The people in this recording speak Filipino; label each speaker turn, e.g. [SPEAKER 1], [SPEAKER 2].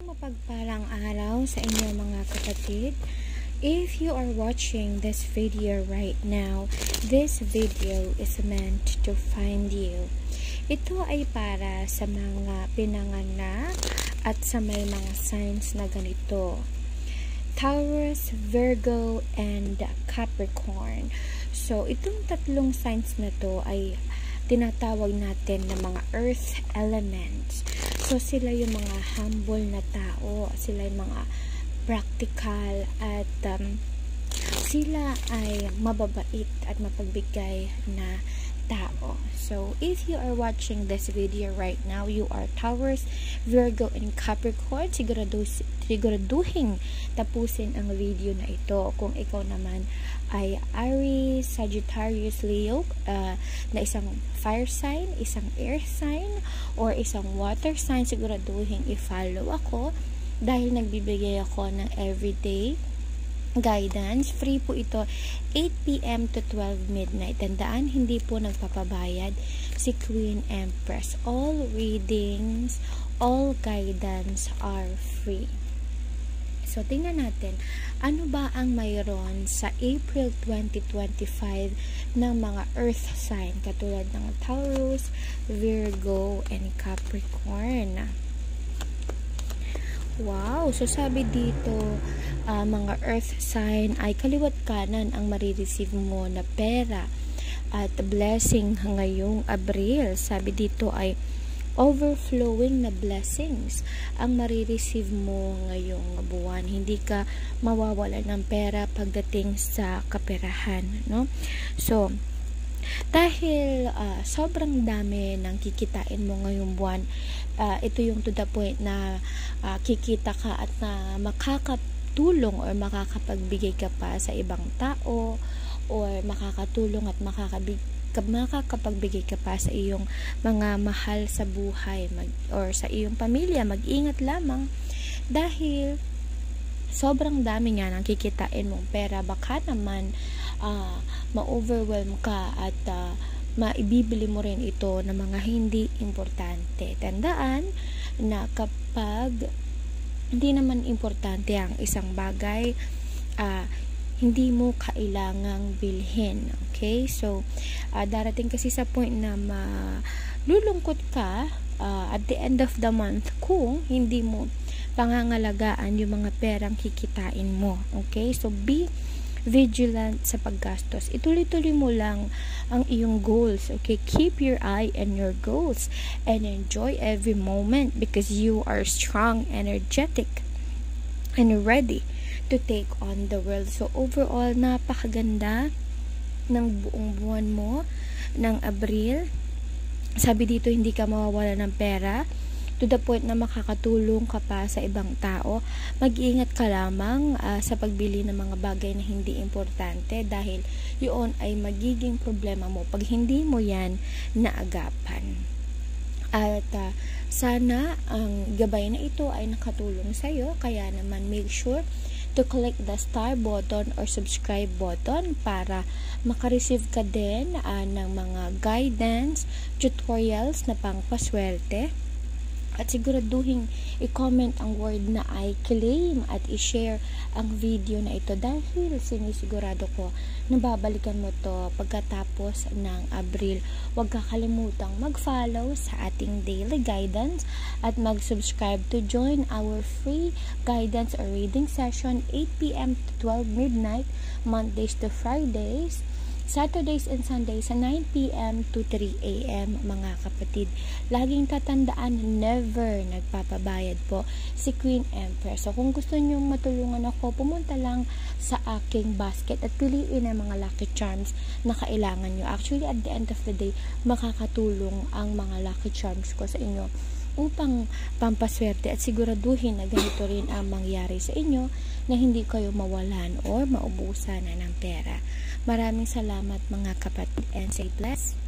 [SPEAKER 1] Mapagpalang araw sa inyo mga kapatid. If you are watching this video right now, this video is meant to find you. Ito ay para sa mga pinanganak at sa may mga signs na ganito: Taurus, Virgo, and Capricorn. So, itong tatlong signs na to ay tinatawag natin na mga earth elements. So, sila yung mga humble na tao, sila yung mga practical, at sila ay mababait at mapagbigay na tao. So, if you are watching this video right now, you are Taurus, Virgo, and Capricorn, siguraduhin tapusin ang video na ito. Kung ikaw naman ay Aries, Sagittarius, Leo, na isang fire sign, isang air sign, or isang water sign, siguraduhin i-follow ako dahil nagbibigay ako ng everyday guidance. Free po ito 8 p.m. to 12 midnight. Tandaan, hindi po nagpapabayad si Queen Empress. All readings, all guidance are free. So, tingnan natin, ano ba ang mayroon sa April 2025 ng mga earth sign katulad ng Taurus, Virgo, and Capricorn. Wow! So, sabi dito, mga earth sign ay kaliwat kanan ang marireceive mo na pera at blessing ngayong Abril. Sabi dito ay overflowing na blessings ang marireceive mo ngayong buwan. Hindi ka mawawala ng pera pagdating sa kaperahan, no? So, dahil sobrang dami ng kikitain mo ngayong buwan, ito yung to the point na kikita ka at na makakatulong or makakapagbigay ka pa sa ibang tao, or makakatulong at makakapagbigay ka pa sa iyong mga mahal sa buhay or sa iyong pamilya. Mag-ingat lamang dahil sobrang dami nga ng kikitain mong pera. Baka naman ma-overwhelm ka at maibibili mo rin ito ng mga hindi importante. Tandaan na kapag hindi naman importante ang isang bagay, hindi mo kailangang bilhin. Okay? So, darating kasi sa point na malulungkot ka at the end of the month kung hindi mo pangangalagaan yung mga perang kikitain mo. Okay? So, be vigilant sa paggastos. Ituloy-tuloy mo lang ang iyong goals. Okay? Keep your eye on your goals and enjoy every moment because you are strong, energetic, and ready to take on the world. So, overall, napakaganda ng buong buwan mo ng Abril. Sabi dito, hindi ka mawawala ng pera to the point na makakatulong ka pa sa ibang tao. Mag-iingat ka lamang sa pagbili ng mga bagay na hindi importante dahil yun ay magiging problema mo pag hindi mo yan naagapan. At sana ang gabay na ito ay nakatulong sa iyo, kaya naman make sure to click the star button or subscribe button para makareceive ka din ng mga guidance, tutorials na pangpaswerte. At siguraduhin i-comment ang word na I claim at i-share ang video na ito dahil sinisigurado ko na babalikan mo to pagkatapos ng Abril. Huwag kakalimutang mag-follow sa ating daily guidance at mag-subscribe to join our free guidance or reading session 8 p.m. to 12 midnight, Mondays to Fridays, Saturdays and Sundays sa 9 p.m. to 3 a.m. mga kapatid. Laging tatandaan, never nagpapabayad po si Queen Empress. So, kung gusto nyo matulungan ako, pumunta lang sa aking basket at piliin ang mga lucky charms na kailangan nyo. Actually, at the end of the day, makakatulong ang mga lucky charms ko sa inyo upang pampaswerte at siguraduhin na ganito rin ang mangyari sa inyo na hindi kayo mawalan or maubusan na ng pera. Maraming salamat mga kapatid and stay blessed.